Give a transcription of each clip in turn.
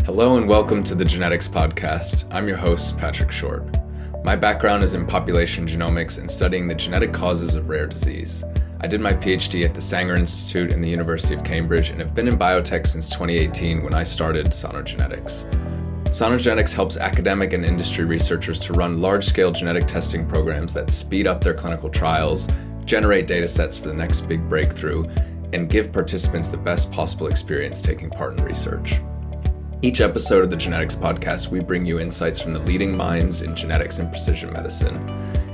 Hello and welcome to the Genetics Podcast. I'm your host, Patrick Short. My background is in population genomics and studying the genetic causes of rare disease. I did my PhD at the Sanger Institute in the University of Cambridge and have been in biotech since 2018 when I started Sonogenetics. Sonogenetics helps academic and industry researchers to run large-scale genetic testing programs that speed up their clinical trials, generate data sets for the next big breakthrough, and give participants the best possible experience taking part in research. Each episode of the Genetics Podcast, we bring you insights from the leading minds in genetics and precision medicine,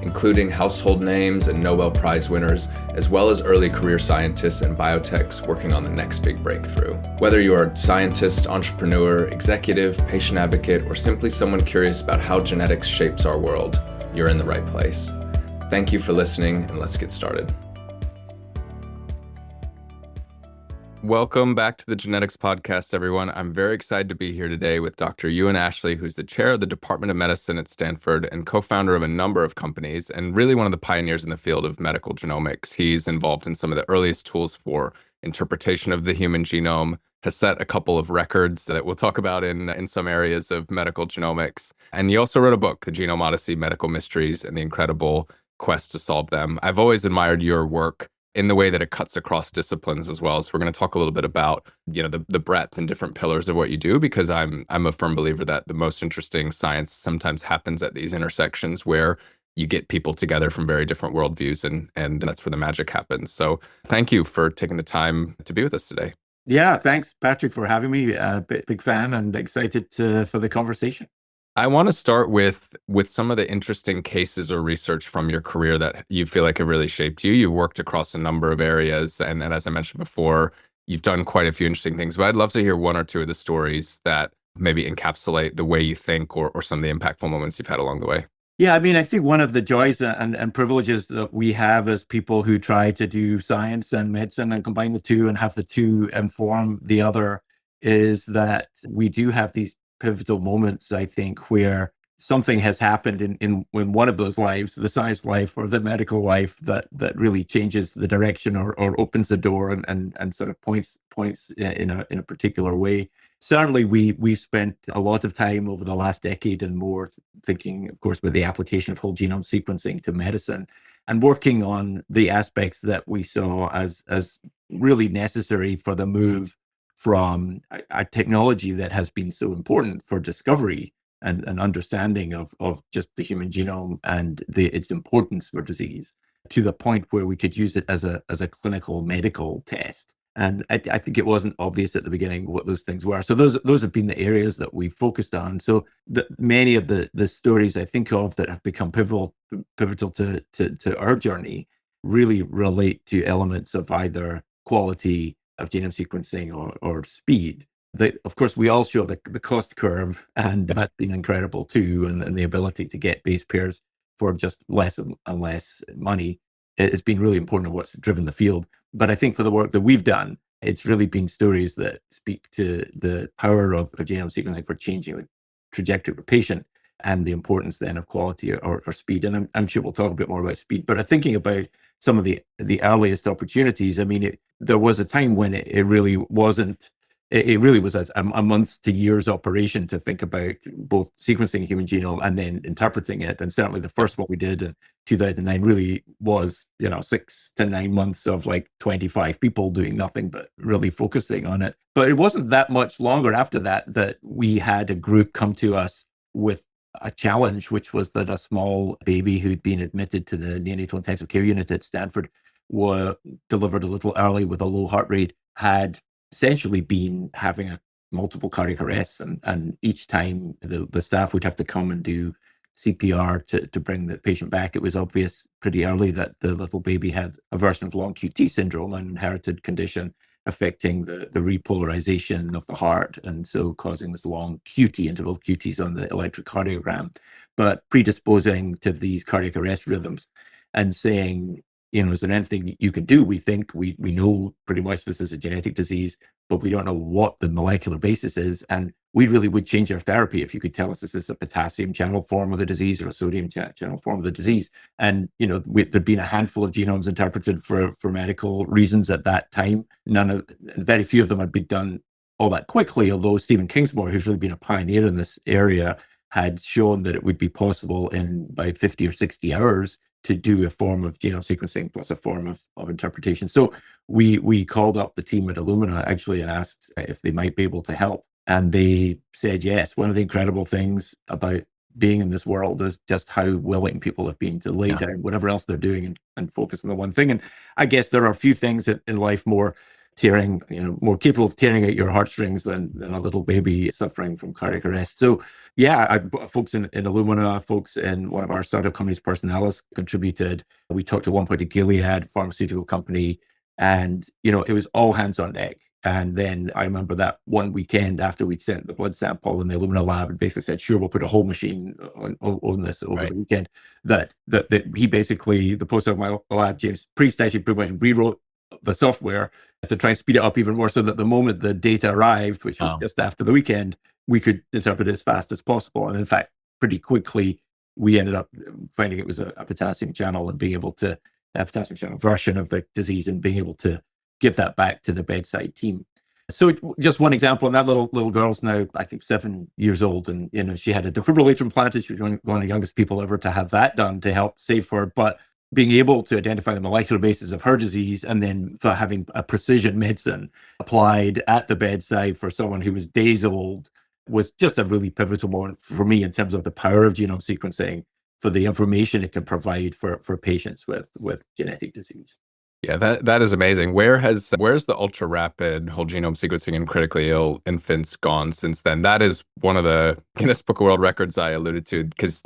including household names and Nobel Prize winners, as well as early career scientists and biotechs working on the next big breakthrough. Whether you are a scientist, entrepreneur, executive, patient advocate, or simply someone curious about how genetics shapes our world, you're in the right place. Thank you for listening, and let's get started. Welcome back to the Genetics Podcast, everyone. I'm very excited to be here today with Dr. Euan Ashley, who's the chair of the Department of Medicine at Stanford and co-founder of a number of companies and really one of the pioneers in the field of medical genomics. He's involved in some of the earliest tools for interpretation of the human genome, has set a couple of records that we'll talk about in some areas of medical genomics. And he also wrote a book, The Genome Odyssey, Medical Mysteries and the Incredible Quest to Solve Them. I've always admired your work in the way that it cuts across disciplines as well. So we're going to talk a little bit about, the breadth and different pillars of what you do, because I'm a firm believer that the most interesting science sometimes happens at these intersections where you get people together from very different worldviews, and that's where the magic happens. So thank you for taking the time to be with us today. Yeah, thanks, Patrick, for having me. Big fan and excited for the conversation. I want to start with some of the interesting cases or research from your career that you feel like have really shaped you. You've worked across a number of areas, and as I mentioned before, you've done quite a few interesting things. But I'd love to hear one or two of the stories that maybe encapsulate the way you think or some of the impactful moments you've had along the way. Yeah, I mean, I think one of the joys and privileges that we have as people who try to do science and medicine and combine the two and have the two inform the other is that we do have these pivotal moments, I think, where something has happened in one of those lives, the science life or the medical life, that really changes the direction or opens the door and sort of points in a particular way. Certainly, we've spent a lot of time over the last decade and more thinking, of course, about the application of whole genome sequencing to medicine and working on the aspects that we saw as really necessary for the move from a technology that has been so important for discovery and understanding of just the human genome and its importance for disease, to the point where we could use it as a clinical medical test. And I think it wasn't obvious at the beginning what those things were. So those have been the areas that we focused on. So many of the stories I think of that have become pivotal to our journey really relate to elements of either quality of genome sequencing or speed. Of course, we all show the cost curve, and that's been incredible too, and the ability to get base pairs for just less and less money has been really important in what's driven the field. But I think for the work that we've done, it's really been stories that speak to the power of genome sequencing for changing the trajectory of a patient and the importance then of quality or speed. And I'm sure we'll talk a bit more about speed, but thinking about some of the earliest opportunities, I mean, there was a time when it really wasn't. It really was a months to years operation to think about both sequencing a human genome and then interpreting it. And certainly the first one we did in 2009 really was, 6 to 9 months of like 25 people doing nothing but really focusing on it. But it wasn't that much longer after that we had a group come to us with a challenge, which was that a small baby who'd been admitted to the neonatal intensive care unit at Stanford, was delivered a little early with a low heart rate, had essentially been having multiple cardiac arrests, and each time the staff would have to come and do CPR to bring the patient back. It was obvious pretty early that the little baby had a version of long QT syndrome, an inherited condition affecting the repolarization of the heart, and so causing this long QT interval, QTs on the electrocardiogram, but predisposing to these cardiac arrest rhythms, and saying, is there anything you can do? We think we know pretty much this is a genetic disease, but we don't know what the molecular basis is. And we really would change our therapy if you could tell us, is this a potassium channel form of the disease or a sodium channel form of the disease? And, there'd been a handful of genomes interpreted for medical reasons at that time. Very few of them had been done all that quickly, although Stephen Kingsmore, who's really been a pioneer in this area, had shown that it would be possible in about 50 or 60 hours to do a form of genome sequencing plus a form of interpretation. So we called up the team at Illumina actually and asked if they might be able to help. And they said yes. One of the incredible things about being in this world is just how willing people have been to lay down whatever else they're doing and focus on the one thing. And I guess there are a few things in life more tearing, more capable of tearing at your heartstrings than a little baby suffering from cardiac arrest. So yeah, folks in Illumina, folks in one of our startup companies, Personalis, contributed. We talked at one point to Gilead, pharmaceutical company, and it was all hands on deck. And then I remember that one weekend after we'd sent the blood sample in the Illumina lab and basically said, sure, we'll put a whole machine on this over the weekend, that he basically, the postdoc in my lab, James Priest, actually pretty much rewrote the software to try and speed it up even more so that the moment the data arrived, which was just after the weekend, we could interpret it as fast as possible. And in fact, pretty quickly, we ended up finding it was a potassium channel and being able to, a potassium channel version of the disease and being able to give that back to the bedside team. So just one example, and that little girl's now, I think, 7 years old, and she had a defibrillator implanted. She was one of the youngest people ever to have that done to help save her. But being able to identify the molecular basis of her disease and then for having a precision medicine applied at the bedside for someone who was days old was just a really pivotal moment for me in terms of the power of genome sequencing for the information it can provide for patients with genetic disease. Yeah, that is amazing. Where's the ultra rapid whole genome sequencing in critically ill infants gone since then? That is one of the Guinness Book of World Records I alluded to, because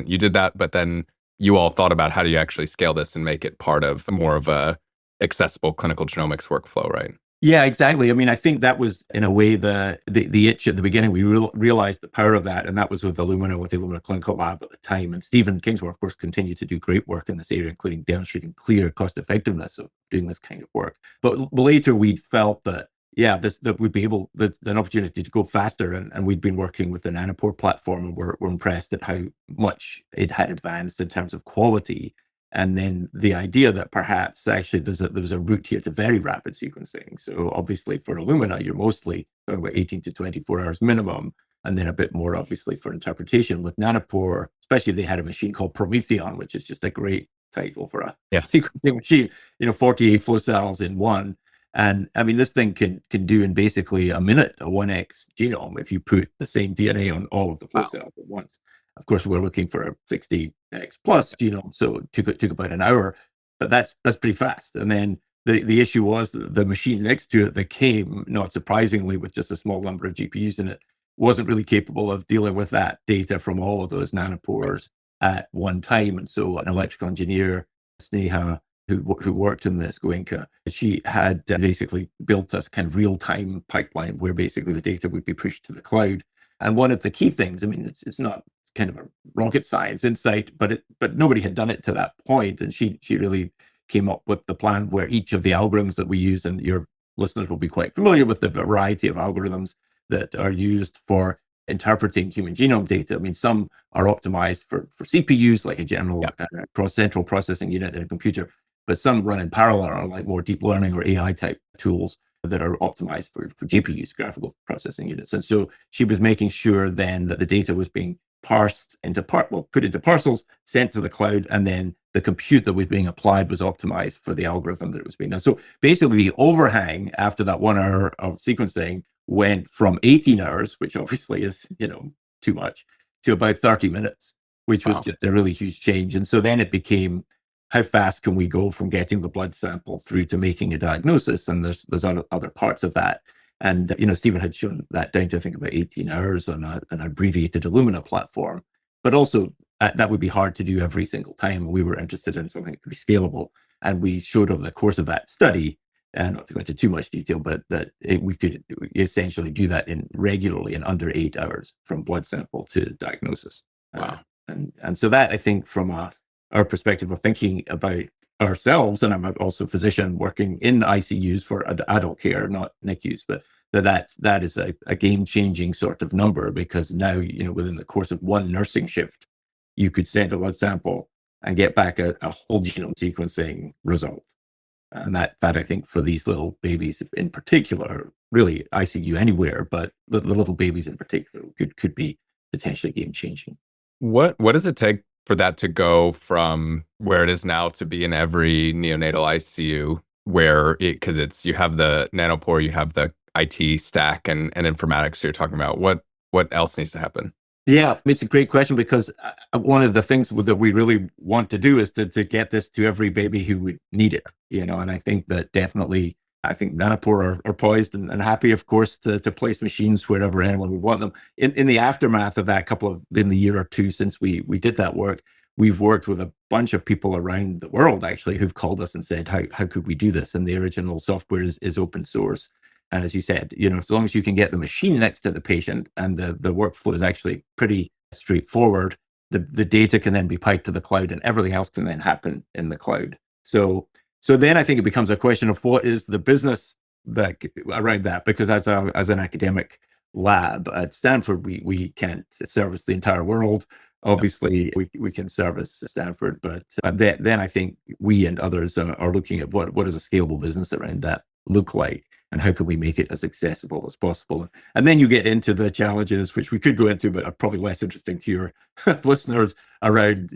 you did that, but then you all thought about how do you actually scale this and make it part of more of a accessible clinical genomics workflow, right? Yeah, exactly. I mean, I think that was in a way the itch at the beginning. We realized the power of that, and that was with Illumina, with the Illumina Clinical Lab at the time. And Stephen Kingsmore, of course, continued to do great work in this area, including demonstrating clear cost effectiveness of doing this kind of work. But later, we felt that that we'd be able, that's an opportunity to go faster, and we'd been working with the Nanopore platform, and we're impressed at how much it had advanced in terms of quality. And then the idea that perhaps actually there was a route here to very rapid sequencing. So obviously for Illumina, you're mostly talking about 18 to 24 hours minimum, and then a bit more obviously for interpretation. With Nanopore, especially they had a machine called Prometheon, which is just a great title for a sequencing machine, 48 flow cells in one. And I mean, this thing can do in basically a minute, a 1x genome, if you put the same DNA on all of the flow cells at once. Of course, we're looking for a 60x plus genome, so it took about an hour, but that's pretty fast. And then the issue was that the machine next to it that came, not surprisingly, with just a small number of GPUs in it, wasn't really capable of dealing with that data from all of those nanopores at one time. And so an electrical engineer, Sneha, who worked in this, Goenka, she had basically built this kind of real-time pipeline where basically the data would be pushed to the cloud. And one of the key things, I mean, it's not kind of a rocket science insight, but nobody had done it to that point. And she really came up with the plan where each of the algorithms that we use, and your listeners will be quite familiar with the variety of algorithms that are used for interpreting human genome data. I mean, some are optimized for CPUs, like a general central processing unit in a computer, but some run in parallel, are like more deep learning or AI type tools that are optimized for GPUs, graphical processing units. And so she was making sure then that the data was being parsed into put into parcels, sent to the cloud, and then the compute that was being applied was optimized for the algorithm that it was being done. So basically the overhang after that 1 hour of sequencing went from 18 hours, which obviously is, too much, to about 30 minutes, which was just a really huge change. And so then it became, how fast can we go from getting the blood sample through to making a diagnosis? And there's other parts of that. And, Stephen had shown that down to, I think, about 18 hours on an abbreviated Illumina platform. But also, that would be hard to do every single time. We were interested in something that could be scalable. And we showed over the course of that study, and not to go into too much detail, but that we could essentially do that regularly in under 8 hours from blood sample to diagnosis. Wow. And so that, I think, from our perspective of thinking about ourselves, and I'm also a physician working in ICUs for adult care, not NICUs, but that is a game-changing sort of number, because now, within the course of one nursing shift, you could send a blood sample and get back a whole genome sequencing result. And that I think for these little babies in particular really ICU anywhere, but the little babies in particular could be potentially game changing. What does it take for that to go from where it is now to be in every neonatal ICU where because you have the nanopore, you have the IT stack and informatics you're talking about. What else needs to happen? Yeah, it's a great question because one of the things that we really want to do is to get this to every baby who would need it, and I think that definitely, I think Nanopore are poised and happy, of course, to place machines wherever anyone would want them. In the aftermath of that in the year or two since we did that work, we've worked with a bunch of people around the world actually who've called us and said, how could we do this? And the original software is open source. And as you said, as long as you can get the machine next to the patient and the workflow is actually pretty straightforward, the data can then be piped to the cloud and everything else can then happen in the cloud. So then I think it becomes a question of what is the business around that, because as an academic lab at Stanford, we can't service the entire world. Obviously, we can service Stanford, but then I think we and others are looking at what does a scalable business around that look like, and how can we make it as accessible as possible? And then you get into the challenges, which we could go into, but are probably less interesting to your listeners around,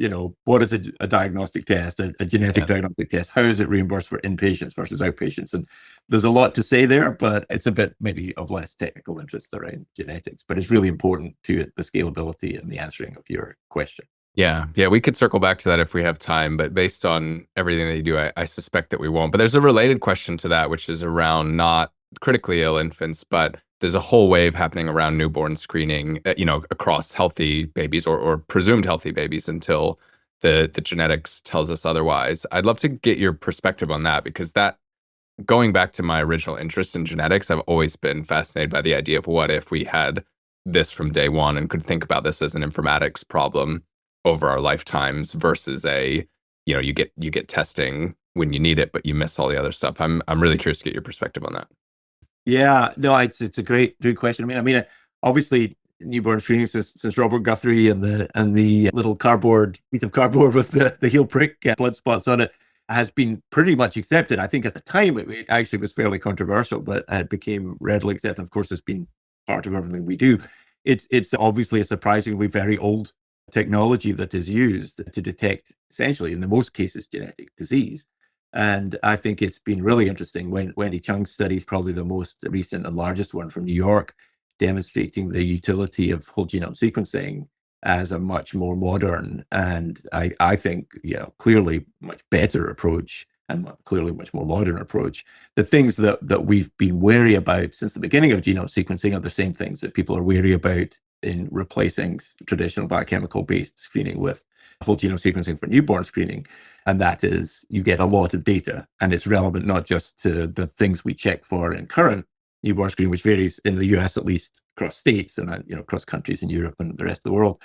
what is a diagnostic test, a genetic diagnostic test? How is it reimbursed for inpatients versus outpatients? And there's a lot to say there, but it's a bit maybe of less technical interest around genetics, but it's really important to the scalability and the answering of your question. Yeah, we could circle back to that if we have time, but based on everything that you do, I suspect that we won't. But there's a related question to that, which is around not critically ill infants, but there's a whole wave happening around newborn screening, across healthy babies or presumed healthy babies until the genetics tells us otherwise. I'd love to get your perspective on that, because that, going back to my original interest in genetics, I've always been fascinated by the idea of what if we had this from day one and could think about this as an informatics problem over our lifetimes versus you get testing when you need it, but you miss all the other stuff. I'm really curious to get your perspective on that. Yeah, no, it's a great question. Obviously newborn screening since Robert Guthrie and the little piece of cardboard with the heel prick blood spots on it has been pretty much accepted. I think at the time it actually was fairly controversial, but it became readily accepted. Of course, it's been part of everything we do. It's obviously a surprisingly very old technology that is used to detect, essentially, in the most cases, genetic disease. And I think it's been really interesting when Wendy Chung's study is probably the most recent and largest one from New York, demonstrating the utility of whole genome sequencing as a much more modern and I think, clearly much better approach and clearly much more modern approach. The things that we've been wary about since the beginning of genome sequencing are the same things that people are wary about in replacing traditional biochemical-based screening with whole genome sequencing for newborn screening. And that is, you get a lot of data, and it's relevant not just to the things we check for in current newborn screening, which varies in the US, at least across states and across countries in Europe and the rest of the world.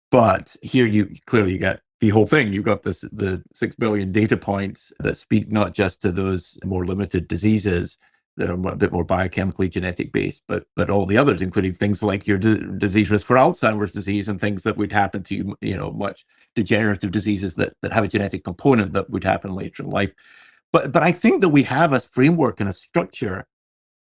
But here you clearly get the whole thing. You've got the 6 billion data points that speak not just to those more limited diseases that are a bit more biochemically genetic based, but all the others, including things like your disease risk for Alzheimer's disease and things that would happen to you, much degenerative diseases that have a genetic component that would happen later in life. But I think that we have a framework and a structure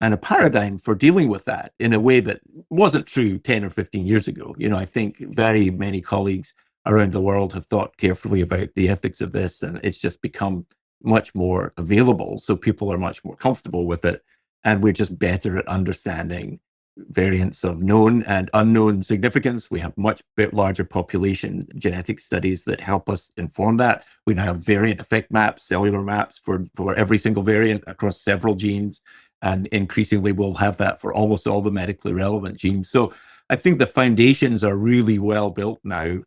and a paradigm for dealing with that in a way that wasn't true 10 or 15 years ago. I think very many colleagues around the world have thought carefully about the ethics of this, and it's just become much more available. So people are much more comfortable with it. And we're just better at understanding variants of known and unknown significance. We have much larger population genetic studies that help us inform that. We now have variant effect maps, cellular maps for every single variant across several genes. And increasingly, we'll have that for almost all the medically relevant genes. So I think the foundations are really well built now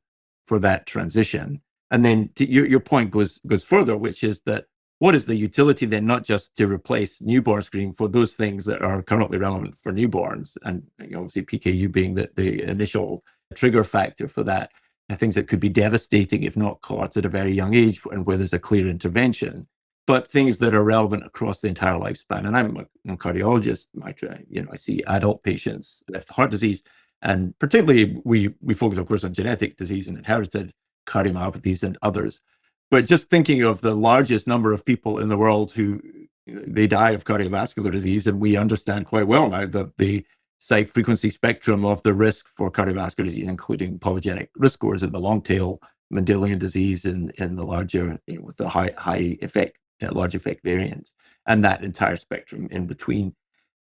for that transition. And then your point goes further, which is that what is the utility then, not just to replace newborn screening for those things that are currently relevant for newborns, and obviously PKU being the initial trigger factor for that, and things that could be devastating if not caught at a very young age and where there's a clear intervention, but things that are relevant across the entire lifespan. And I'm a cardiologist. I see adult patients with heart disease, and particularly we focus, of course, on genetic disease and inherited cardiomyopathies and others. But just thinking of the largest number of people in the world who they die of cardiovascular disease. And we understand quite well now that the site frequency spectrum of the risk for cardiovascular disease, including polygenic risk scores in the long tail, Mendelian disease in the larger, with the high effect, large effect variants, and that entire spectrum in between.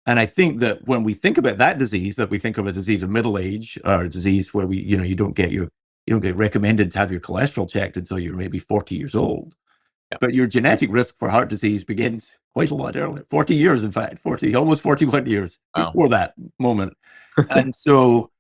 And I think that when we think about that disease, that we think of a disease of middle age, or a disease where you don't get recommended to have your cholesterol checked until you're maybe 40 years old. Yeah. But your genetic risk for heart disease begins quite a lot earlier, 40 years, in fact, almost 41 years before that moment. And so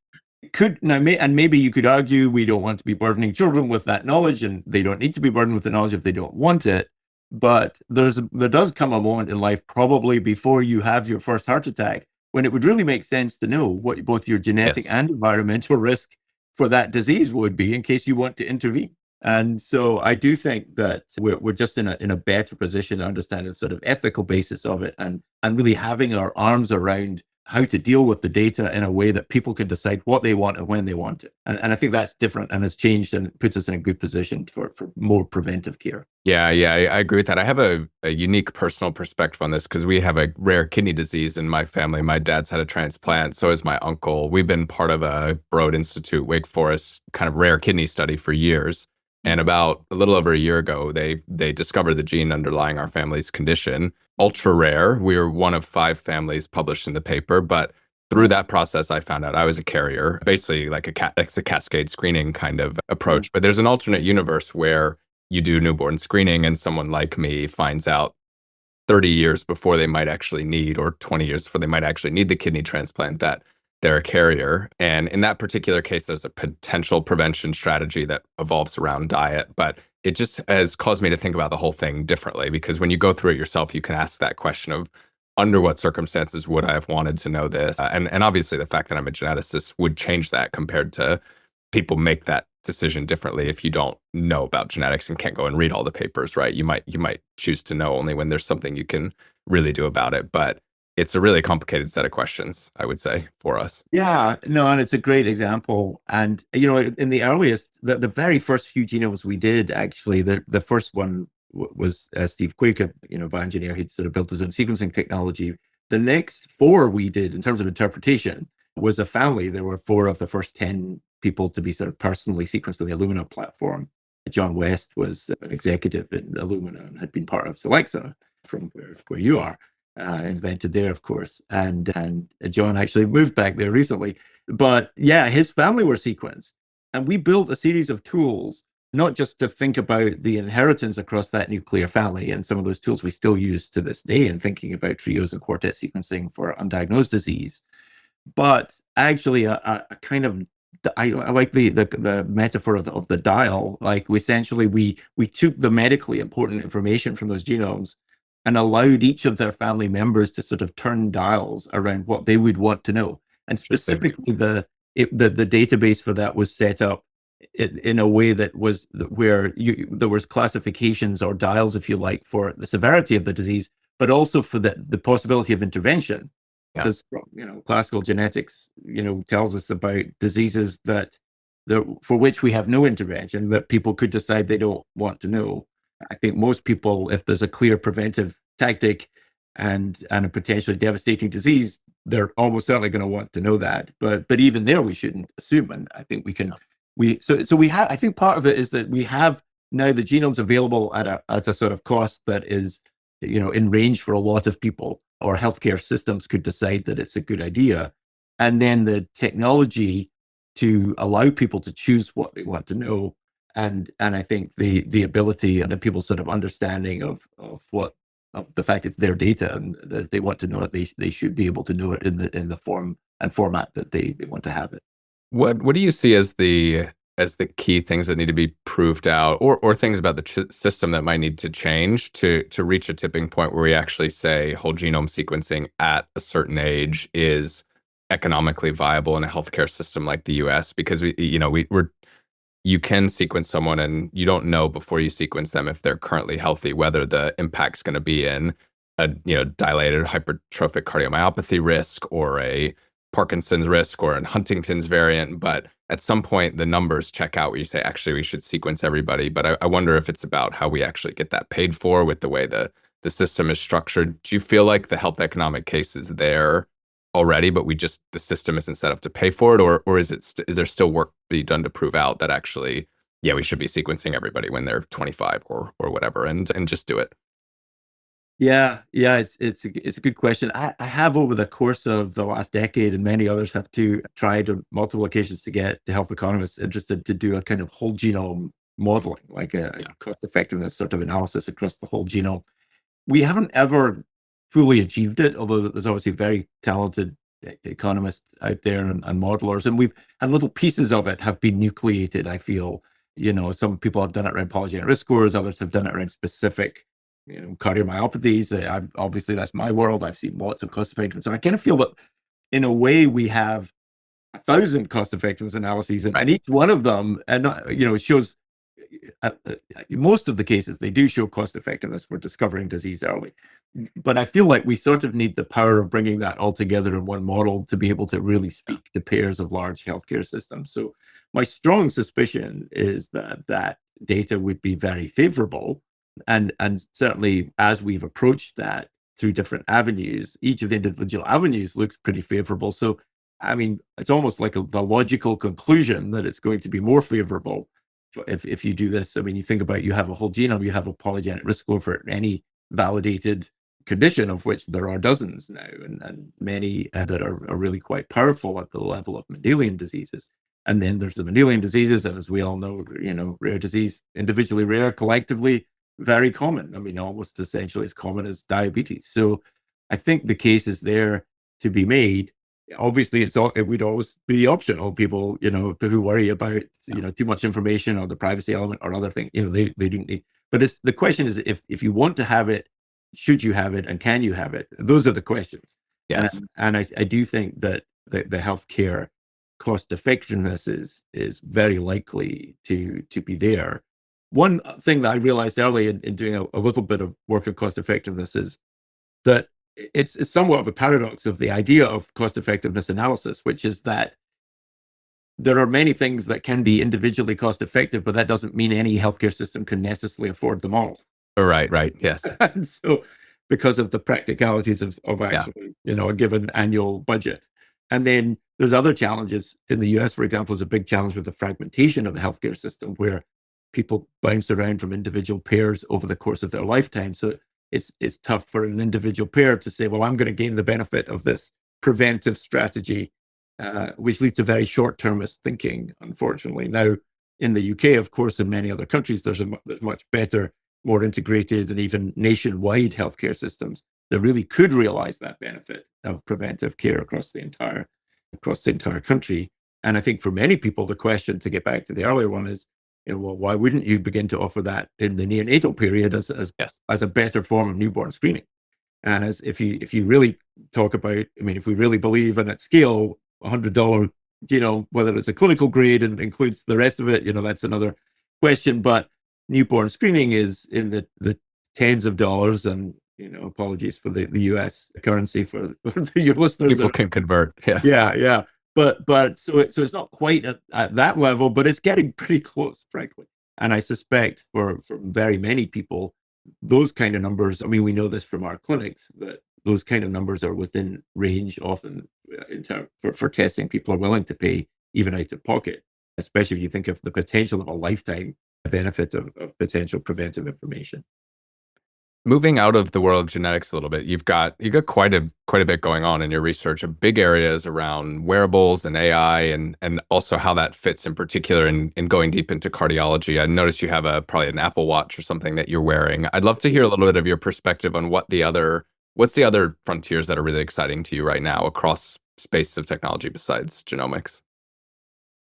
maybe you could argue we don't want to be burdening children with that knowledge, and they don't need to be burdened with the knowledge if they don't want it. But there does come a moment in life, probably before you have your first heart attack, when it would really make sense to know what both your genetic and environmental risk for that disease would be in case you want to intervene. And so I do think that we're just in a better position to understand the sort of ethical basis of it, and really having our arms around how to deal with the data in a way that people can decide what they want and when they want it. And I think that's different and has changed and puts us in a good position for more preventive care. Yeah, I agree with that. I have a unique personal perspective on this because we have a rare kidney disease in my family. My dad's had a transplant, so is my uncle. We've been part of a Broad Institute, Wake Forest kind of rare kidney study for years. And about a little over a year ago, they discovered the gene underlying our family's condition. Ultra rare. We were one of 5 families published in the paper, but through that process, I found out I was a carrier, basically like it's a cascade screening kind of approach. But there's an alternate universe where you do newborn screening and someone like me finds out 30 years before they might actually need, or 20 years before they might actually need the kidney transplant, that they're a carrier. And in that particular case, there's a potential prevention strategy that evolves around diet. But it just has caused me to think about the whole thing differently, because when you go through it yourself, you can ask that question of, under what circumstances would I have wanted to know this? And obviously the fact that I'm a geneticist would change that compared to people make that decision differently if you don't know about genetics and can't go and read all the papers, right? You might choose to know only when there's something you can really do about it. But it's a really complicated set of questions, I would say, for us. Yeah, no, and it's a great example. And, in the the very first few genomes we did, actually, the first one was Steve Quake, a bioengineer. He'd sort of built his own sequencing technology. The next 4 we did in terms of interpretation was a family. There were 4 of the first 10 people to be sort of personally sequenced on the Illumina platform. John West was an executive in Illumina and had been part of Celexa, from where you are. Invented there, of course, and John actually moved back there recently. But yeah, his family were sequenced, and we built a series of tools, not just to think about the inheritance across that nuclear family, and some of those tools we still use to this day in thinking about trios and quartet sequencing for undiagnosed disease, but actually a kind of, I like the metaphor of the dial. Like, we took the medically important information from those genomes and allowed each of their family members to sort of turn dials around what they would want to know. And specifically, the database for that was set up in a way that was where there was classifications or dials, if you like, for the severity of the disease, but also for the possibility of intervention. Because classical genetics tells us about diseases for which we have no intervention, that people could decide they don't want to know. I think most people, if there's a clear preventive tactic and a potentially devastating disease, they're almost certainly going to want to know that. But even there, we shouldn't assume. And I think we can. I think part of it is that we have now the genomes available at a sort of cost that is, in range for a lot of people, or healthcare systems could decide that it's a good idea. And then the technology to allow people to choose what they want to know. And I think the ability and the people's sort of understanding of the fact it's their data, and that if they want to know it, they should be able to know it in the form and format that they want to have it. What do you see as the key things that need to be proved out, or things about the system that might need to change to reach a tipping point where we actually say whole genome sequencing at a certain age is economically viable in a healthcare system like the US? Because you can sequence someone and you don't know before you sequence them if they're currently healthy, whether the impact's going to be in a dilated hypertrophic cardiomyopathy risk, or a Parkinson's risk, or a Huntington's variant. But at some point, the numbers check out where you say, actually, we should sequence everybody. But I wonder if it's about how we actually get that paid for with the way the the system is structured. Do you feel like the health economic case is there already, but the system isn't set up to pay for it, or is there still work to be done to prove out that actually, yeah, we should be sequencing everybody when they're 25 or whatever, and just do it? Yeah, it's a good question. I have over the course of the last decade, and many others have too, tried on multiple occasions to get the health economists interested to do a kind of whole genome modeling, like a Yeah. cost effectiveness sort of analysis across the whole genome. We haven't ever fully achieved it, although there's obviously very talented economists out there and modelers, and little pieces of it have been nucleated. I feel, some people have done it around polygenic risk scores, others have done it around specific, cardiomyopathies. Obviously that's my world. I've seen lots of cost effectiveness, and I kind of feel that in a way we have 1,000 cost effectiveness analyses, and each one of them, and shows most of the cases they do show cost effectiveness for discovering disease early. But I feel like we sort of need the power of bringing that all together in one model to be able to really speak to payers of large healthcare systems. So my strong suspicion is that data would be very favorable, and certainly as we've approached that through different avenues, each of the individual avenues looks pretty favorable. So I mean, it's almost like the logical conclusion that it's going to be more favorable if you do this. I mean, you think about, you have a whole genome, you have a polygenic risk score for any validated condition, of which there are dozens now, and many that are really quite powerful at the level of Mendelian diseases. And then there's the Mendelian diseases, and as we all know, rare disease, individually rare, collectively very common. I mean, almost essentially as common as diabetes. So I think the case is there to be made. Obviously, it would always be optional. People, who worry about, too much information or the privacy element or other things, they don't need. But the question is, if you want to have it, should you have it, and can you have it? Those are the questions. Yes. And I do think that the healthcare cost effectiveness is very likely to be there. One thing that I realized early in doing a little bit of work of cost effectiveness is that it's somewhat of a paradox of the idea of cost effectiveness analysis, which is that there are many things that can be individually cost effective, but that doesn't mean any healthcare system can necessarily afford them all. Right. Yes. And so, because of the practicalities of actually, a given annual budget. And then there's other challenges. In the US, for example, is a big challenge with the fragmentation of the healthcare system, where people bounce around from individual payers over the course of their lifetime. So it's tough for an individual payer to say, well, I'm going to gain the benefit of this preventive strategy, which leads to very short-termist thinking, unfortunately. Now, in the UK, of course, and many other countries, there's much better, more integrated, and even nationwide healthcare systems that really could realize that benefit of preventive care across the entire country. And I think for many people, the question, to get back to the earlier one, is, well, why wouldn't you begin to offer that in the neonatal period as a better form of newborn screening? And as if you really talk about, I mean, if we really believe in at scale, $100, whether it's a clinical grade and includes the rest of it, that's another question. But newborn screening is in the tens of dollars, and apologies for the US currency for your listeners. People can convert. Yeah. But so it's not quite at that level, but it's getting pretty close, frankly. And I suspect for very many people, those kind of numbers, I mean, we know this from our clinics, that those kind of numbers are within range often in terms for testing people are willing to pay, even out of pocket, especially if you think of the potential of a lifetime benefit of potential preventive information. Moving out of the world of genetics a little bit, you've got quite a bit going on in your research. A big area is around wearables and AI, and also how that fits in particular in going deep into cardiology. I noticed you have probably an Apple Watch or something that you're wearing. I'd love to hear a little bit of your perspective on what's the other frontiers that are really exciting to you right now across spaces of technology besides genomics.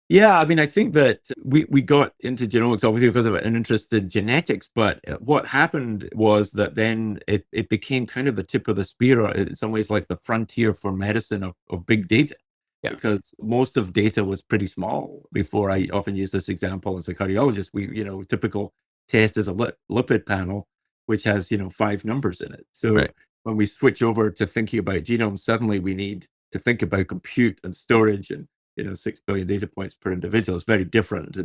Yeah, I mean, I think that we got into genomics obviously because of an interest in genetics, but what happened was that then it became kind of the tip of the spear, in some ways like the frontier for medicine of big data. Yeah. Because most of data was pretty small before. I often use this example as a cardiologist. Typical test is a lipid panel, which has, 5 numbers in it. So when we switch over to thinking about genomes, suddenly we need to think about compute and storage and 6 billion data points per individual. Is very different,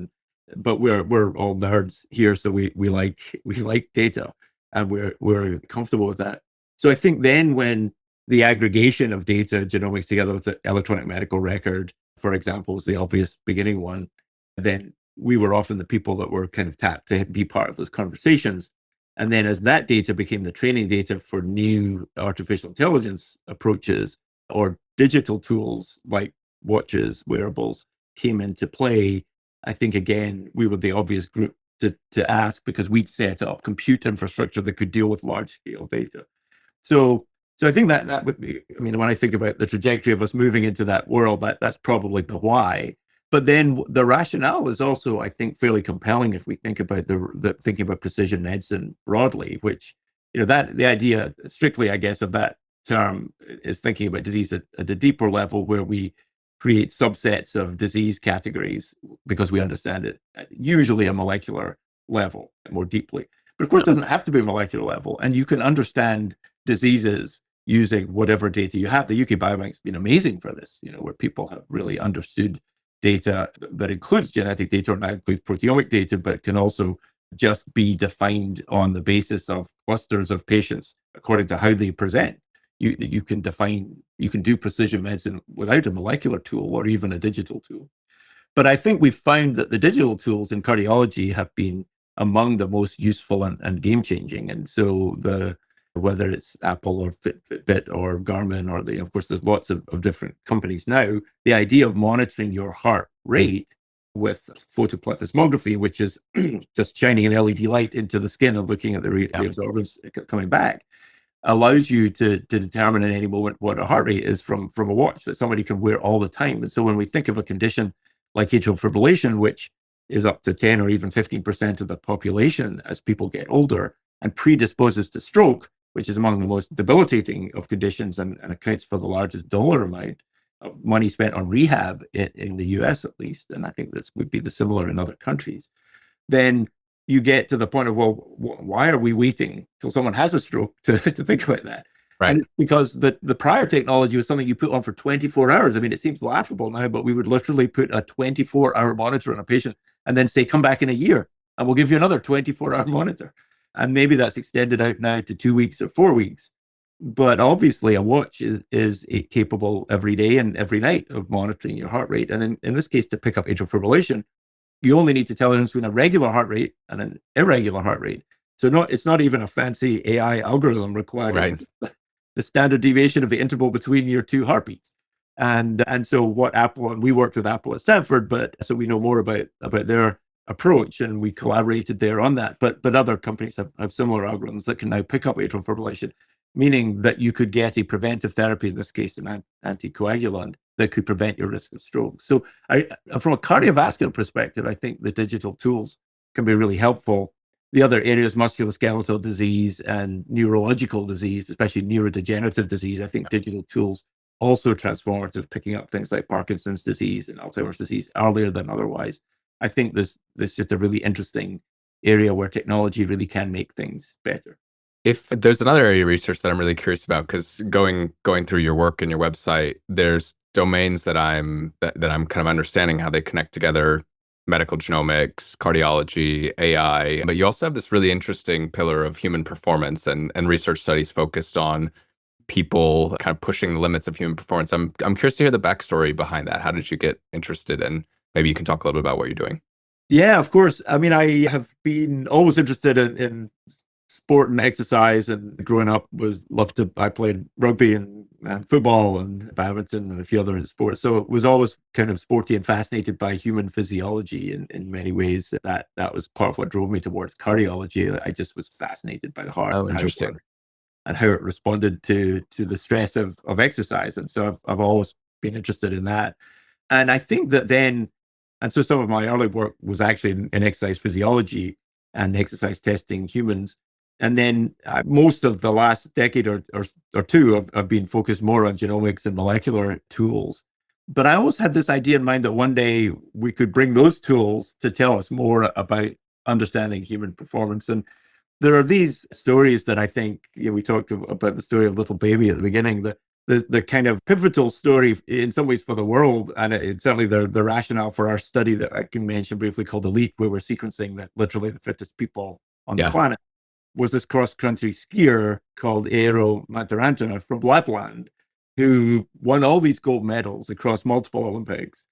but we're all nerds here, so we like data. and we're comfortable with that. So I think then when the aggregation of data, genomics together with the electronic medical record, for example, was the obvious beginning one, then we were often the people that were kind of tapped to be part of those conversations. And then as that data became the training data for new artificial intelligence approaches or digital tools like watches, wearables came into play, I think, again, we were the obvious group to ask because we'd set up compute infrastructure that could deal with large scale data. So I think that would be, I mean, when I think about the trajectory of us moving into that world, that's probably the why. But then the rationale is also, I think, fairly compelling if we think about the thinking about precision medicine broadly, which, that the idea strictly, I guess, of that term is thinking about disease at the deeper level where we create subsets of disease categories because we understand it at usually a molecular level more deeply. But of course, it doesn't have to be a molecular level. And you can understand diseases using whatever data you have. The UK Biobank's been amazing for this, where people have really understood data that includes genetic data or not includes proteomic data, but can also just be defined on the basis of clusters of patients according to how they present. You can do precision medicine without a molecular tool or even a digital tool. But I think we've found that the digital tools in cardiology have been among the most useful and game-changing. And so whether it's Apple or Fitbit or Garmin or of course, there's lots of different companies now, the idea of monitoring your heart rate with photoplethysmography, which is just shining an LED light into the skin and looking at the reabsorbance coming back, allows you to determine in any moment what a heart rate is from a watch that somebody can wear all the time. And so when we think of a condition like atrial fibrillation, which is up to 10 or even 15% of the population as people get older and predisposes to stroke, which is among the most debilitating of conditions and accounts for the largest dollar amount of money spent on rehab in the US at least, and I think this would be the similar in other countries, then you get to the point of, well, why are we waiting till someone has a stroke to think about that? Right. And it's because the prior technology was something you put on for 24 hours. I mean, it seems laughable now, but we would literally put a 24-hour monitor on a patient and then say, come back in a year and we'll give you another 24-hour monitor. And maybe that's extended out now to 2 weeks or 4 weeks. But obviously a watch is capable every day and every night of monitoring your heart rate. And in this case, to pick up atrial fibrillation, you only need to tell the difference between a regular heart rate and an irregular heart rate. So it's not even a fancy AI algorithm required. Right. It's the standard deviation of the interval between your two heartbeats. And so what Apple, and we worked with Apple at Stanford, but so we know more about their approach and we collaborated there on that. But other companies have similar algorithms that can now pick up atrial fibrillation, meaning that you could get a preventive therapy, in this case, an anticoagulant, that could prevent your risk of stroke. So from a cardiovascular perspective, I think the digital tools can be really helpful. The other areas, musculoskeletal disease and neurological disease, especially neurodegenerative disease, I think digital tools also transformative, picking up things like Parkinson's disease and Alzheimer's disease earlier than otherwise. I think this is just a really interesting area where technology really can make things better. If there's another area of research that I'm really curious about, because going through your work and your website, there's domains that I'm kind of understanding how they connect together: medical genomics, cardiology, AI. But you also have this really interesting pillar of human performance and research studies focused on people kind of pushing the limits of human performance. I'm curious to hear the backstory behind that. How did you get interested? And maybe you can talk a little bit about what you're doing. Yeah, of course. I mean, I have been always interested in sport and exercise, and growing up I played rugby and football and badminton and a few other sports. So it was always kind of sporty and fascinated by human physiology in many ways. That was part of what drove me towards cardiology. I just was fascinated by the heart. Oh, interesting. And how it responded to the stress of exercise. And so I've always been interested in that. And I think that then, and so some of my early work was actually in exercise physiology and exercise testing humans. And then most of the last decade or two, I've been focused more on genomics and molecular tools. But I always had this idea in mind that one day we could bring those tools to tell us more about understanding human performance. And there are these stories that I think, we talked about the story of little baby at the beginning, the kind of pivotal story in some ways for the world. And it's certainly the rationale for our study that I can mention briefly called ELITE, where we're sequencing literally the fittest people on the planet. was this cross-country skier called Eero Mäntyranta from Lapland, who won all these gold medals across multiple Olympics.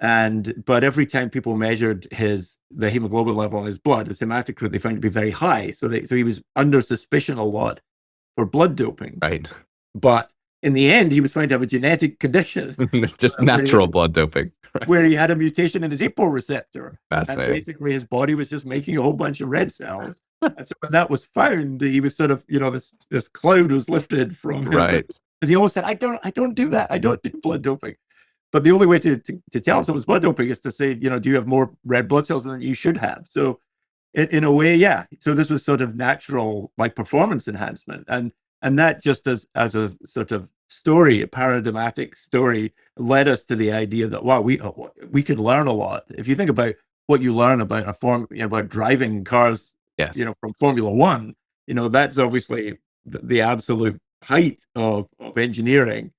But every time people measured the hemoglobin level in his blood, his hematocrit, they found it to be very high. So he was under suspicion a lot for blood doping. Right. But in the end, he was found to have a genetic condition. Just natural blood doping. Right? Where he had a mutation in his APO receptor. Fascinating. And basically his body was just making a whole bunch of red cells. And so when that was found, he was sort of, this cloud was lifted from him. Right. But he always said, I don't do that. I don't do blood doping. But the only way to tell someone's blood doping is to say, do you have more red blood cells than you should have? So in a way, yeah. So this was sort of natural, like performance enhancement. And that just as a sort of story, a paradigmatic story, led us to the idea that, wow, we could learn a lot. If you think about what you learn about about driving cars, yes, from Formula One, that's obviously the absolute height of engineering.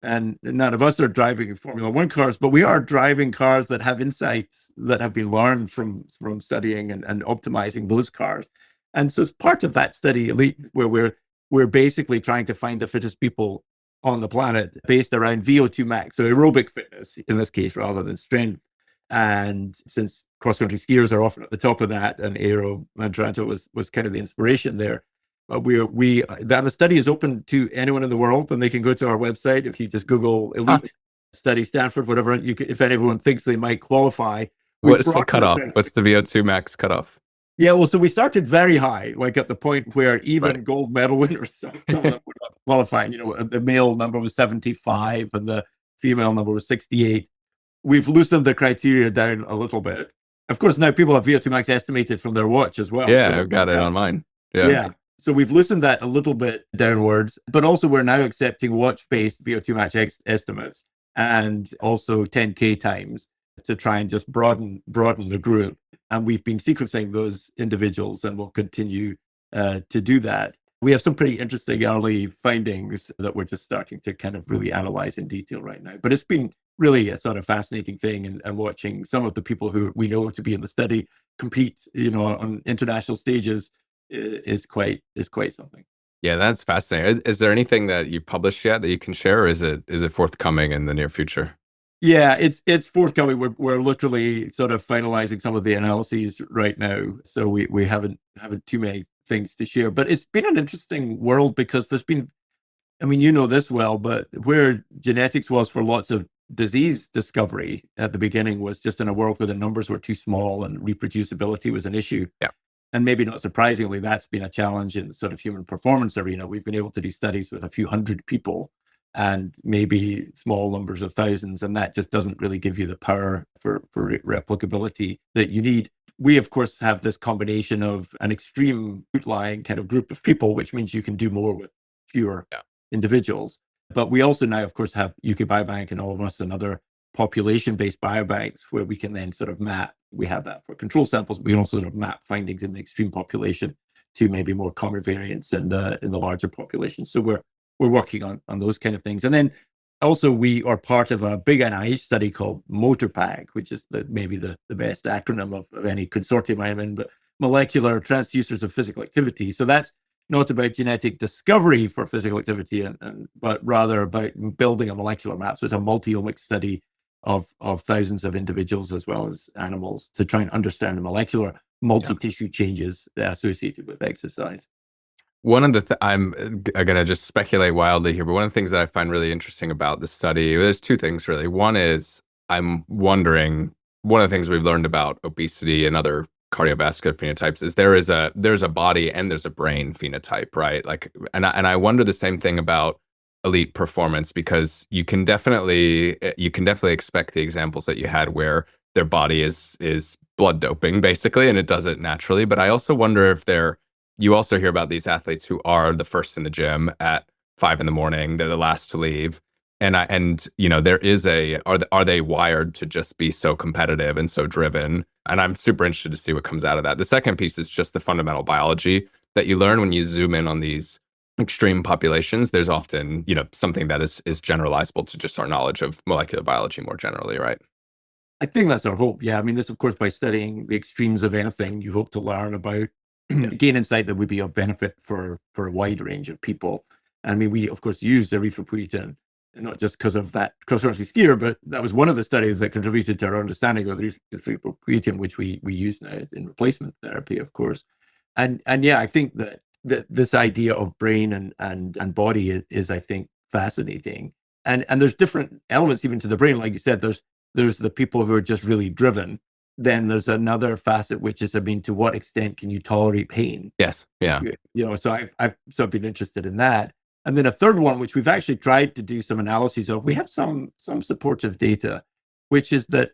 And none of us are driving Formula One cars, but we are driving cars that have insights that have been learned from studying and optimizing those cars. And so it's part of that study, Elite, where we're basically trying to find the fittest people on the planet based around VO2 max, so aerobic fitness in this case, rather than strength. And since cross-country skiers are often at the top of that, and Eero Mäntyranta was kind of the inspiration there. The study is open to anyone in the world, and they can go to our website. If you just Google Elite Study Stanford, whatever, if anyone thinks they might qualify. What's the cutoff? What's the VO2 max cutoff? Yeah, well, so we started very high, like at the point where even gold medal winners, some of them were not qualifying. The male number was 75 and the female number was 68. We've loosened the criteria down a little bit. Of course, now people have VO2 max estimated from their watch as well. Yeah, I've got it on mine. Yeah. So we've loosened that a little bit downwards, but also we're now accepting watch-based VO2 max estimates and also 10K times to try and just broaden the group. And we've been sequencing those individuals and we'll continue to do that. We have some pretty interesting early findings that we're just starting to kind of really analyze in detail right now. But it's been really a sort of fascinating thing, and watching some of the people who we know to be in the study compete, on international stages is quite something. Yeah, that's fascinating. Is there anything that you published yet that you can share, or is it forthcoming in the near future? Yeah, it's forthcoming. We're literally sort of finalizing some of the analyses right now, so we haven't too many things to share. But it's been an interesting world because there's been, this well, but where genetics was for lots of disease discovery at the beginning was just in a world where the numbers were too small and reproducibility was an issue. Yeah. And maybe not surprisingly, that's been a challenge in the sort of human performance arena. We've been able to do studies with a few hundred people and maybe small numbers of thousands, and that just doesn't really give you the power for replicability that you need. We, of course, have this combination of an extreme outlying kind of group of people, which means you can do more with fewer individuals. But we also now, of course, have UK Biobank and all of us and other population-based biobanks where we can then sort of map. We have that for control samples, but we can also sort of map findings in the extreme population to maybe more common variants in the larger population. So we're working on those kind of things. And then also we are part of a big NIH study called MOTORPAG, which is maybe the best acronym of any consortium I'm in, but molecular transducers of physical activity. So that's not about genetic discovery for physical activity, but rather about building a molecular map. So it's a multi-omic study of thousands of individuals as well as animals to try and understand the molecular multi-tissue changes associated with exercise. One of the I'm going to just speculate wildly here, but one of the things that I find really interesting about the study, there's two things really. One is I'm wondering, one of the things we've learned about obesity and other cardiovascular phenotypes is there's a body and there's a brain phenotype, right? Like, and I wonder the same thing about elite performance, because you can definitely expect the examples that you had where their body is blood doping basically, and it does it naturally. But I also wonder if you also hear about these athletes who are the first in the gym at 5 a.m, they're the last to leave. And there is are they wired to just be so competitive and so driven? And I'm super interested to see what comes out of that. The second piece is just the fundamental biology that you learn when you zoom in on these extreme populations. There's often, something that is generalizable to just our knowledge of molecular biology more generally, right? I think that's our hope. Yeah. This, of course, by studying the extremes of anything, you hope to learn about Yeah. gain insight that would be of benefit for a wide range of people. I mean, we of course use erythropoietin, not just because of that cross-referencing skier, but that was one of the studies that contributed to our understanding of the erythropoietin, which we use now in replacement therapy, of course. And yeah, I think that this idea of brain and body is I think fascinating. And there's different elements even to the brain, like you said. There's the people who are just really driven. Then there's another facet, which is, I mean, to what extent can you tolerate pain? Yes. Yeah. So I've been interested in that. And then a third one, which we've actually tried to do some analyses of, we have some supportive data, which is that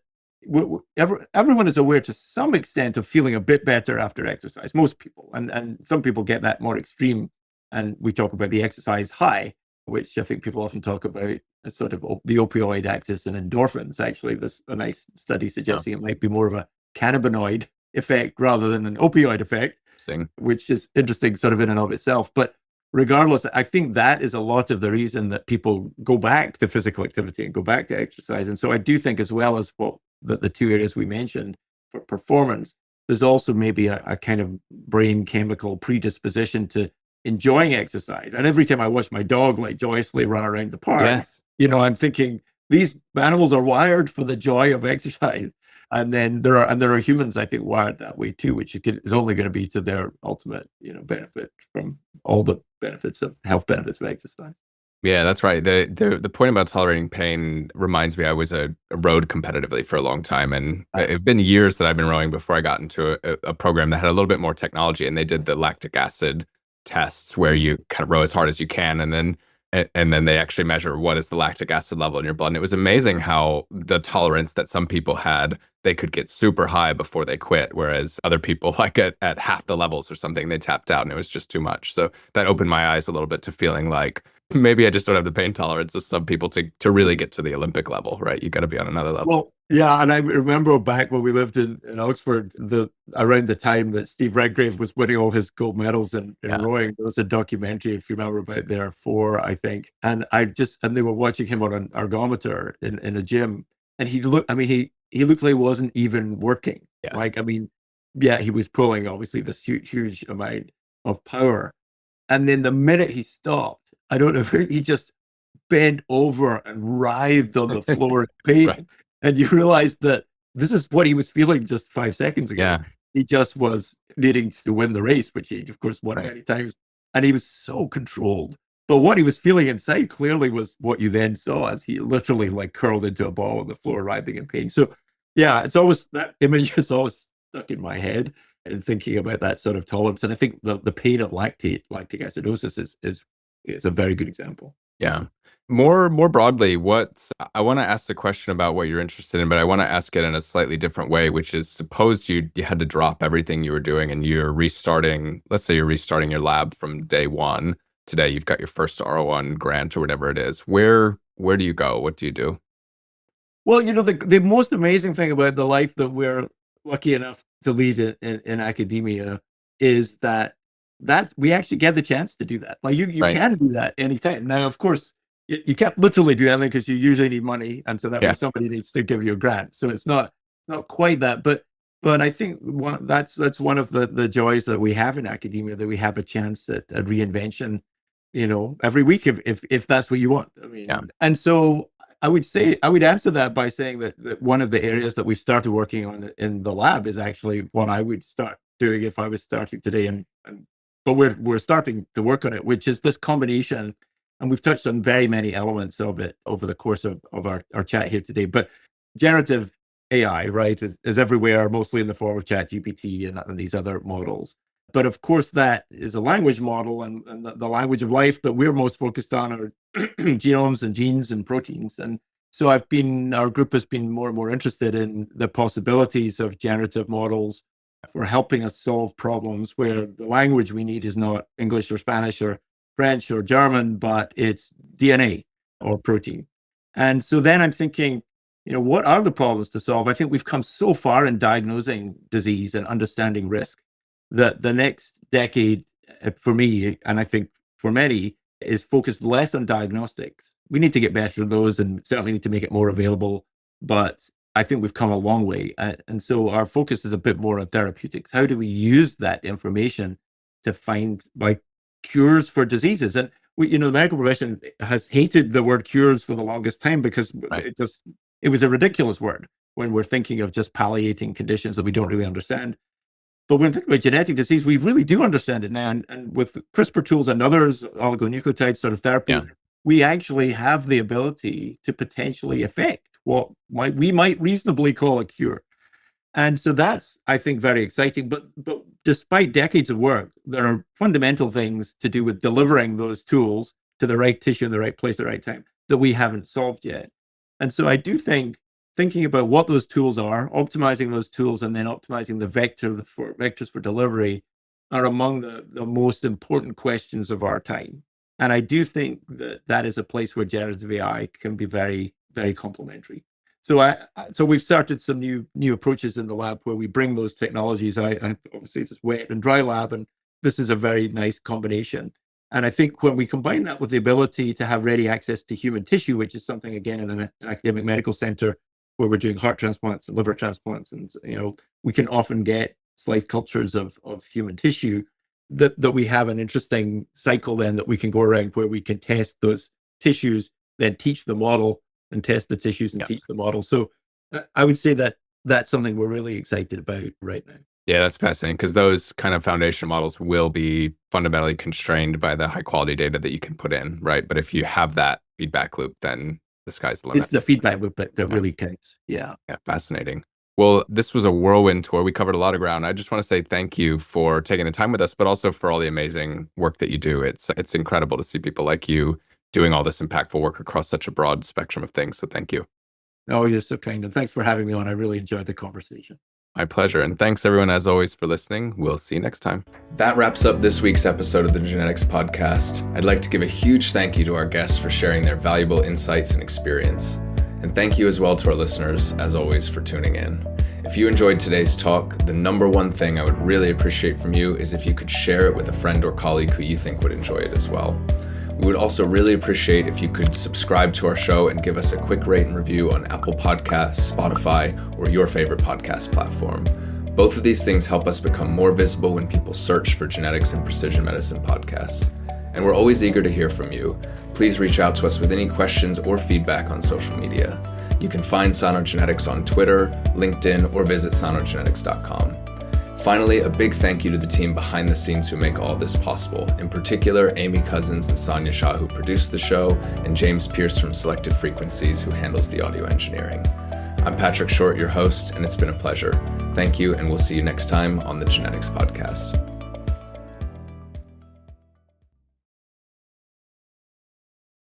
everyone is aware to some extent of feeling a bit better after exercise, most people. And some people get that more extreme. And we talk about the exercise high, which I think people often talk about as sort of the opioid axis and endorphins. Actually, there's a nice study suggesting it might be more of a cannabinoid effect rather than an opioid effect, which is interesting sort of in and of itself. But regardless, I think that is a lot of the reason that people go back to physical activity and go back to exercise. And so I do think, as well as what the two areas we mentioned for performance, there's also maybe a kind of brain chemical predisposition to enjoying exercise. And every time I watch my dog like joyously run around the park, I'm thinking these animals are wired for the joy of exercise. And then there are humans, I think, wired that way too, which is only going to be to their ultimate, benefit from all the health benefits of exercise. Yeah, that's right. The point about tolerating pain reminds me, I was a rowed competitively for a long time, and it's been years that I've been rowing before I got into a program that had a little bit more technology, and they did the lactic acid tests where you kind of row as hard as you can, and then they actually measure what is the lactic acid level in your blood. And it was amazing how the tolerance that some people had, they could get super high before they quit, whereas other people, like at half the levels or something, they tapped out and it was just too much. So that opened my eyes a little bit to feeling like maybe I just don't have the pain tolerance of some people to really get to the Olympic level, right? You got to be on another level. Well, yeah, and I remember back when we lived in Oxford, around the time that Steve Redgrave was winning all his gold medals in rowing, there was a documentary, if you remember, about there 4, I think, and they were watching him on an ergometer in a gym, and he looked like he wasn't even working. Yes. Like, I mean, yeah, he was pulling obviously this huge amount of power, and then the minute he stopped, I don't know, he just bent over and writhed on the floor in pain. Right. And you realize that this is what he was feeling just 5 seconds ago. Yeah. He just was needing to win the race, which he, of course, won many times. And he was so controlled. But what he was feeling inside clearly was what you then saw, as he literally like curled into a ball on the floor, writhing in pain. So, yeah, it's always, that image is always stuck in my head and thinking about that sort of tolerance. And I think the pain of lactic acidosis is a very good example. Yeah. More broadly, I want to ask the question about what you're interested in, but I want to ask it in a slightly different way, which is, suppose you had to drop everything you were doing and let's say you're restarting your lab from day one. Today, you've got your first R01 grant or whatever it is. Where do you go? What do you do? Well, the most amazing thing about the life that we're lucky enough to lead in academia is that we actually get the chance to do that. Like you can do that anytime. Now, of course, you can't literally do anything because you usually need money, and so that means somebody needs to give you a grant. So it's not quite that, but I think that's one of the joys that we have in academia, that we have a chance at reinvention, every week if that's what you want. I mean, and so I would answer that by saying that one of the areas that we started working on in the lab is actually what I would start doing if I was starting today, but we're starting to work on it, which is this combination. And we've touched on very many elements of it over the course of our chat here today. But generative AI, right, is everywhere, mostly in the form of ChatGPT and these other models. But of course, that is a language model, and the language of life that we're most focused on are genomes and genes and proteins. And so our group has been more and more interested in the possibilities of generative models for helping us solve problems where the language we need is not English or Spanish or French or German, but it's DNA or protein. And so then I'm thinking, what are the problems to solve? I think we've come so far in diagnosing disease and understanding risk that the next decade, for me, and I think for many, is focused less on diagnostics. We need to get better at those and certainly need to make it more available. But I think we've come a long way. And so our focus is a bit more on therapeutics. How do we use that information to find like cures for diseases? And the medical profession has hated the word cures for the longest time because it was a ridiculous word when we're thinking of just palliating conditions that we don't really understand. But when we think about genetic disease, we really do understand it now. And with CRISPR tools and others, oligonucleotide sort of therapies, we actually have the ability to potentially affect what we might reasonably call a cure. And so that's, I think, very exciting. But despite decades of work, there are fundamental things to do with delivering those tools to the right tissue in the right place at the right time that we haven't solved yet. And so I do think thinking about what those tools are, optimizing those tools, and then optimizing the vectors for delivery are among the most important questions of our time. And I do think that is a place where generative AI can be very, very complementary. So we've started some new approaches in the lab where we bring those technologies. I obviously it's wet and dry lab, and this is a very nice combination. And I think when we combine that with the ability to have ready access to human tissue, which is something, again, in an academic medical center where we're doing heart transplants and liver transplants, and we can often get slice cultures of human tissue, that we have an interesting cycle then that we can go around where we can test those tissues, then teach the model, and test the tissues and teach the model. So I would say that that's something we're really excited about right now. Yeah, that's fascinating because those kind of foundation models will be fundamentally constrained by the high quality data that you can put in, right? But if you have that feedback loop, then the sky's the limit. It's the feedback loop that really counts. Yeah. Yeah, fascinating. Well, this was a whirlwind tour. We covered a lot of ground. I just want to say thank you for taking the time with us, but also for all the amazing work that you do. It's incredible to see people like you doing all this impactful work across such a broad spectrum of things. So thank you. Oh, you're so kind. And thanks for having me on. I really enjoyed the conversation. My pleasure. And thanks everyone, as always, for listening. We'll see you next time. That wraps up this week's episode of the Genetics Podcast. I'd like to give a huge thank you to our guests for sharing their valuable insights and experience. And thank you as well to our listeners, as always, for tuning in. If you enjoyed today's talk, the number one thing I would really appreciate from you is if you could share it with a friend or colleague who you think would enjoy it as well. We would also really appreciate if you could subscribe to our show and give us a quick rate and review on Apple Podcasts, Spotify, or your favorite podcast platform. Both of these things help us become more visible when people search for genetics and precision medicine podcasts. And we're always eager to hear from you. Please reach out to us with any questions or feedback on social media. You can find Cynogenetics on Twitter, LinkedIn, or visit cynogenetics.com. Finally, a big thank you to the team behind the scenes who make all this possible. In particular, Amy Cousins and Sonia Shah, who produced the show, and James Pierce from Selected Frequencies, who handles the audio engineering. I'm Patrick Short, your host, and it's been a pleasure. Thank you, and we'll see you next time on the Genetics Podcast.